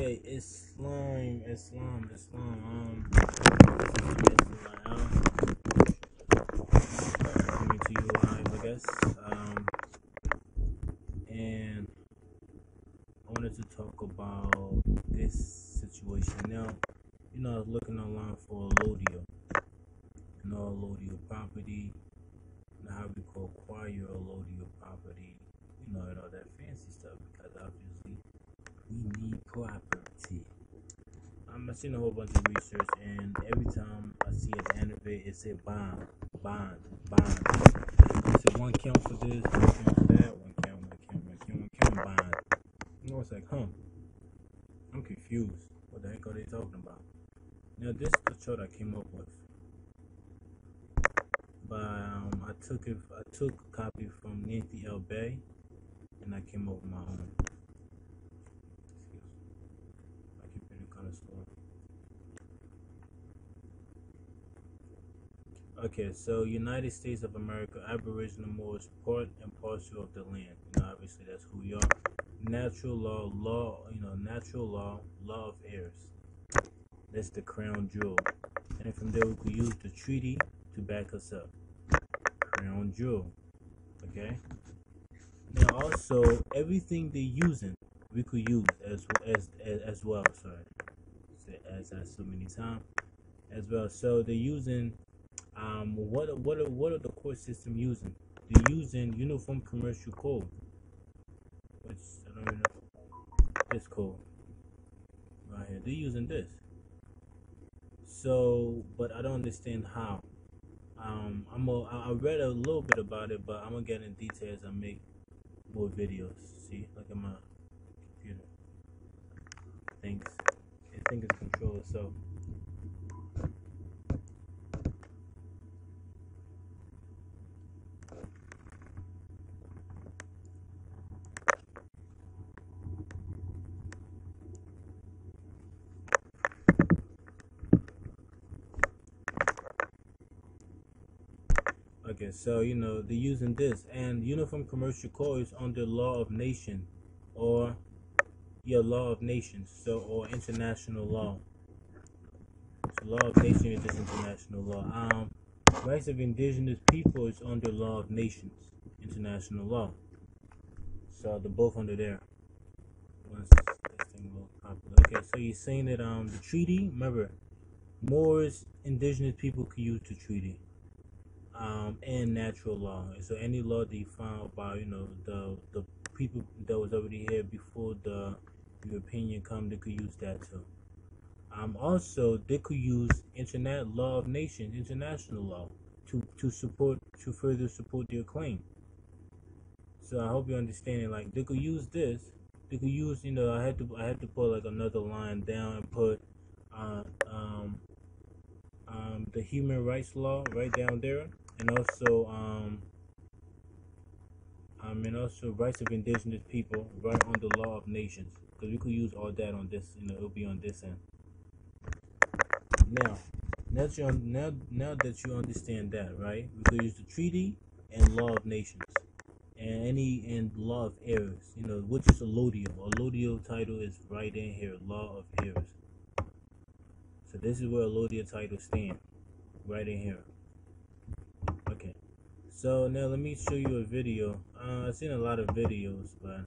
Okay, Islam. Coming to you live, I guess. And I wanted to talk about this situation. Now, I was looking online for a Lodio, a Lodio property, how we could acquire a Lodio property, and all that fancy stuff, because obviously we need property. I seen a whole bunch of research, and every time I see at the end of it, it said bond, bond, bond. So one count for this, one count for that, one count, bond. It's like, I'm confused. What the heck are they talking about? Now, this is the chart I came up with. But I took a copy from Nancy L. Bay, and I came up with my own. I keep it kind of slow. Okay, so United States of America, Aboriginal Moors, part and parcel of the land. Obviously that's who we are. Natural law, law of heirs. That's the crown jewel. And from there we could use the treaty to back us up. Crown jewel. Okay? Now also, everything they're using, we could use as well. Sorry. As I so many times. As well. So they're using what are the court system using? They're using Uniform Commercial Code, which I don't even know this code right here. They're using this. So, but I don't understand how. I read a little bit about it, but I'm gonna get in details and make more videos. See, look at my computer. I think it's control itself. Okay, so they're using this, and Uniform Commercial Code is under law of nation, or law of nations, so or international law. So law of nation is just international law. Rights of indigenous people is under law of nations, international law. So they're both under there. Once this thing will popular. Okay, so you're saying that the treaty, remember, Moors, indigenous people could use the treaty. And natural law. So any law that you found about the people that was already here before the European come, they could use that too. Also they could use internet law of nations, international law, to further support their claim. So I hope you understand it. Like they could use this. They could use I had to put like another line down and put uh, um, the human rights law right down there, and also rights of indigenous people right on the law of nations, because we could use all that on this. It'll be on this end. Now that you understand that, right? We could use the treaty and law of nations, and law of heirs. Which is a Lodio. A Lodio title is right in here. Law of heirs. So this is where a Lodio title stands, right in here. Okay. So now let me show you a video. I've seen a lot of videos, but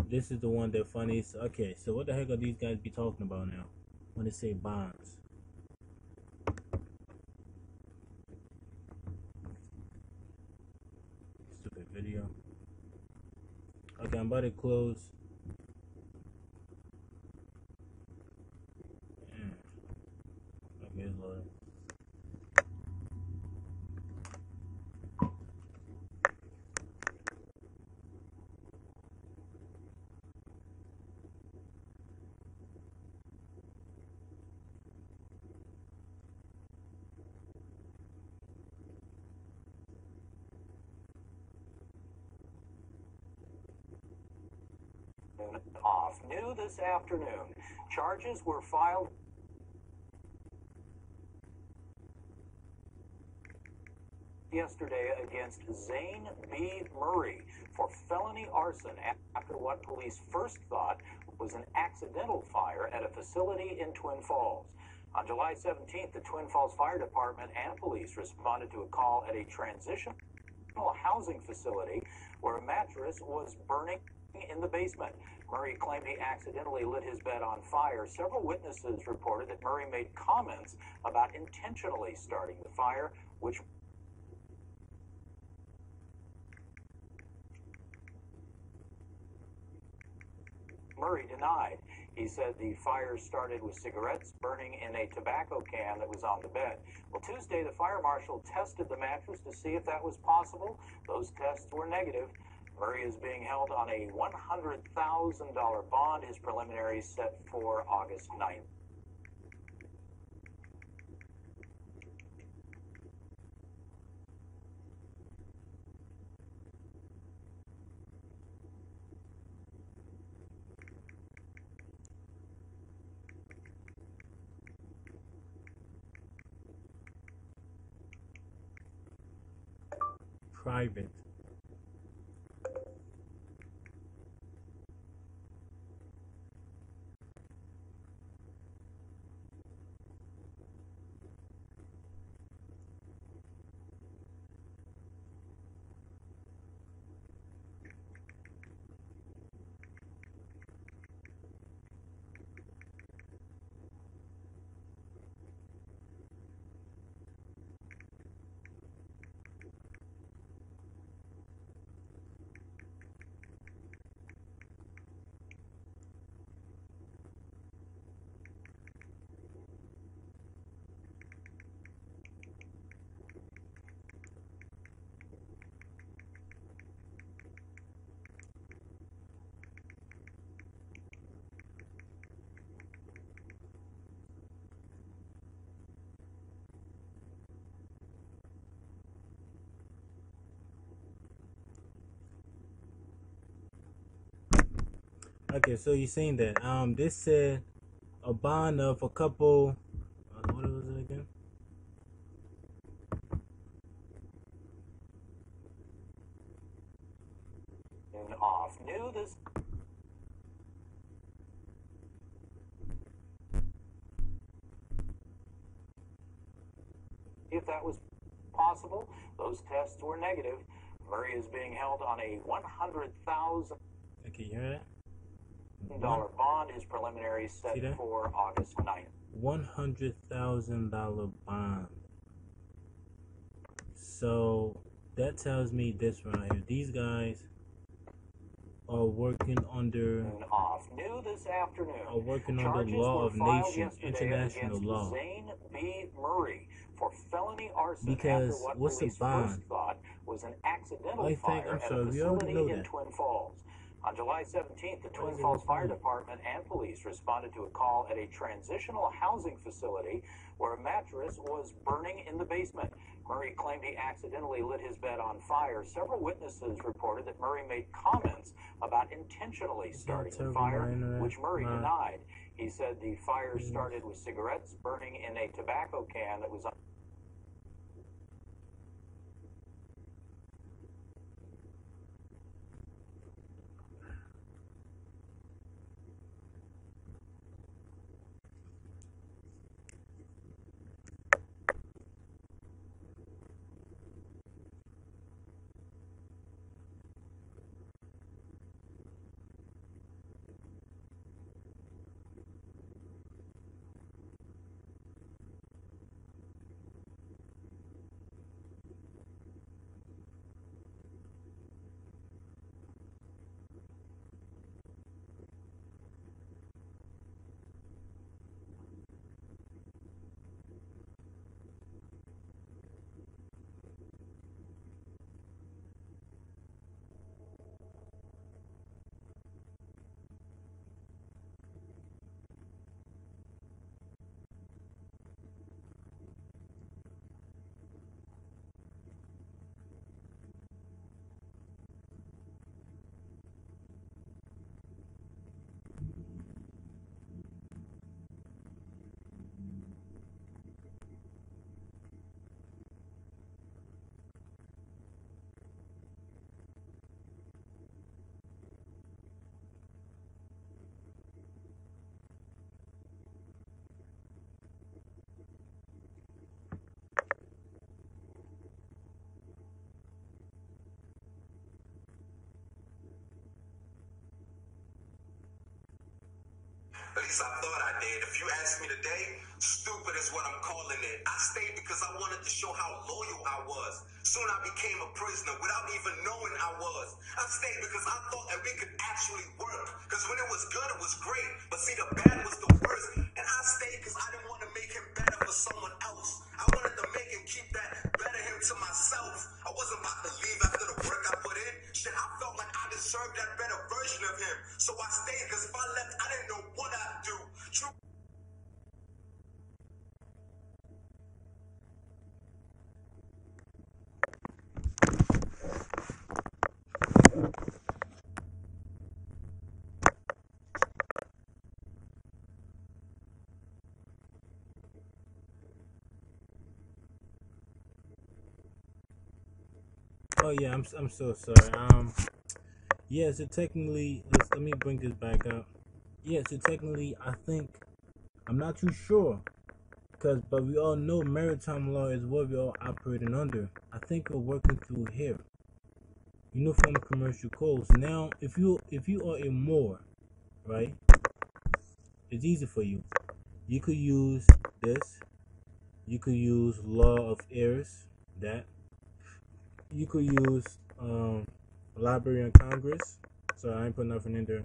this is the one that funniest. Okay, so what the heck are these guys be talking about now when they say bonds? Stupid video. Okay, I'm about to close. Okay, it's loading. Off. New this afternoon. Charges were filed yesterday against Zane B. Murray for felony arson after what police first thought was was an accidental fire at a facility in Twin Falls. On July 17th, the Twin Falls Fire Department and police responded to a call at a transitional housing facility where a mattress was burning in the basement. Murray claimed he accidentally lit his bed on fire. Several witnesses reported that Murray made comments about intentionally starting the fire, which Murray denied. He said the fire started with cigarettes burning in a tobacco can that was on the bed. Well, Tuesday, the fire marshal tested the mattress to see if that was possible. Those tests were negative. Murray is being held on a $100,000 bond. His preliminary is set for August 9th. Private. Okay, so you're saying that this said a bond of a couple. What was it again? Off. Knew this. If that was possible, those tests were negative. Murray is being held on a $100,000 Okay, you heard that? bond. His preliminary is set for August 9th. $100,000 bond. So that tells me this right here. These guys are working under Off. New this afternoon. Are working under Charges law were of filed nations, yesterday international against law. Zane B. Murray for felony arson Because after what what's a police bond? first thought was an accidental I'm fire at a sorry, we already facility know in that. Twin Falls. On July 17th, the Twin is it Falls a Fire bond? Department and police responded to a call at a transitional housing facility where a mattress was burning in the basement. Murray claimed he accidentally lit his bed on fire. Several witnesses reported that Murray made comments about intentionally starting the fire, which Murray denied. He said the fire started with cigarettes burning in a tobacco can that was on because I thought I did. If you ask me today, stupid is what I'm calling it. I stayed because I wanted to show how loyal I was. Soon I became a prisoner without even knowing I was. I stayed because I thought that we could actually work. Because when it was good, it was great. But see, the bad was the worst. And I stayed because I didn't want to make him better for someone else. I wanted to make him keep that better him to myself. I wasn't about to leave after the work I put in. Shit, I felt like I deserved that better version of him. So I stayed because if I left, I didn't know what I'd do. True. Oh yeah, I'm so sorry. Yeah, so technically, let me bring this back up. Yeah, so technically, I think I'm not too sure, but we all know maritime law is what we're all operating under. I think we're working through here, Uniform Commercial Codes. Now, if you are a Moor, right, it's easy for you. You could use this. You could use Law of Heirs. That. You could use Library of Congress. So I ain't put nothing in there.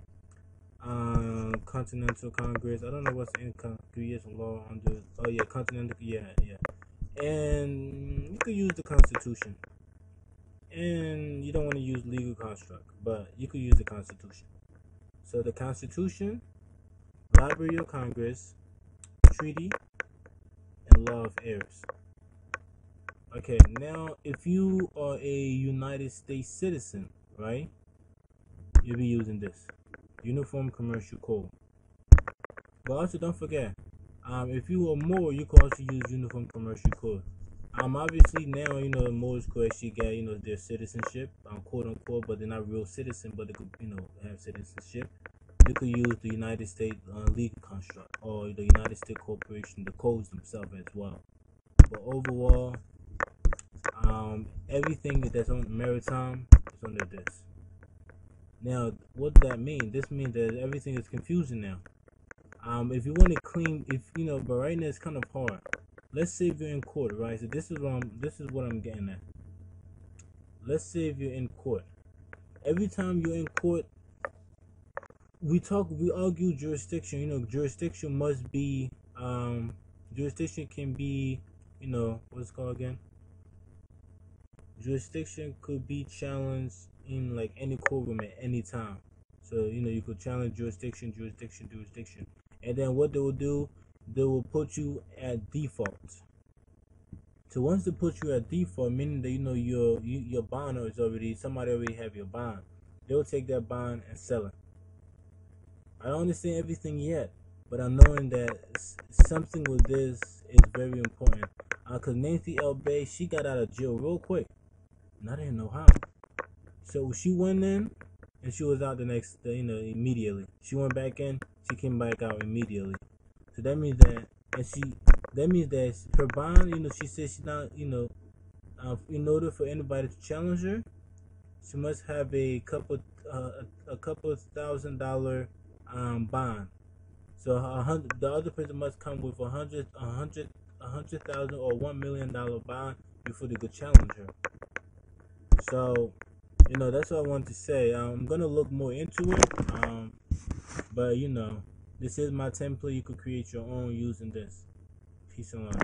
Continental Congress. I don't know what's in Congress law under. Oh yeah, Continental. Yeah. And you could use the Constitution. And you don't want to use legal construct, but you could use the Constitution. So the Constitution, Library of Congress, Treaty, and Law of Heirs. Okay, now if you are a United States citizen, right, you'll be using this Uniform Commercial Code. But also don't forget, if you are Moor, you can also use Uniform Commercial Code. Obviously now, Moors could actually get, their citizenship, quote unquote, but they're not real citizen, but they could, have citizenship. You could use the United States legal construct or the United States Corporation, the codes themselves as well. But overall, everything that's on maritime is under this. Now, what does that mean? This means that everything is confusing now. If you want to clean, but right now it's kind of hard. Let's say if you're in court, right? So this is what I'm getting at. Let's say if you're in court. Every time you're in court, we argue jurisdiction. Jurisdiction must be, jurisdiction can be, what's it called again? Jurisdiction could be challenged in like any courtroom at any time. So, you could challenge jurisdiction. And then what they will do, they will put you at default. So once they put you at default, meaning that your bond is somebody already have your bond, they'll take that bond and sell it. I don't understand everything yet, but I'm knowing that something with this is very important. Cause Nancy L. Bay, she got out of jail real quick, and I didn't know how. So she went in, and she was out the next, immediately. She went back in, she came back out immediately. So that means that, her bond, she said she's not, in order for anybody to challenge her, she must have a couple $1,000 bond. So the other person must come with $100,000 or $1 million bond before they could challenge her. So, that's what I wanted to say. I'm gonna look more into it. But this is my template. You could create your own using this. Peace and love.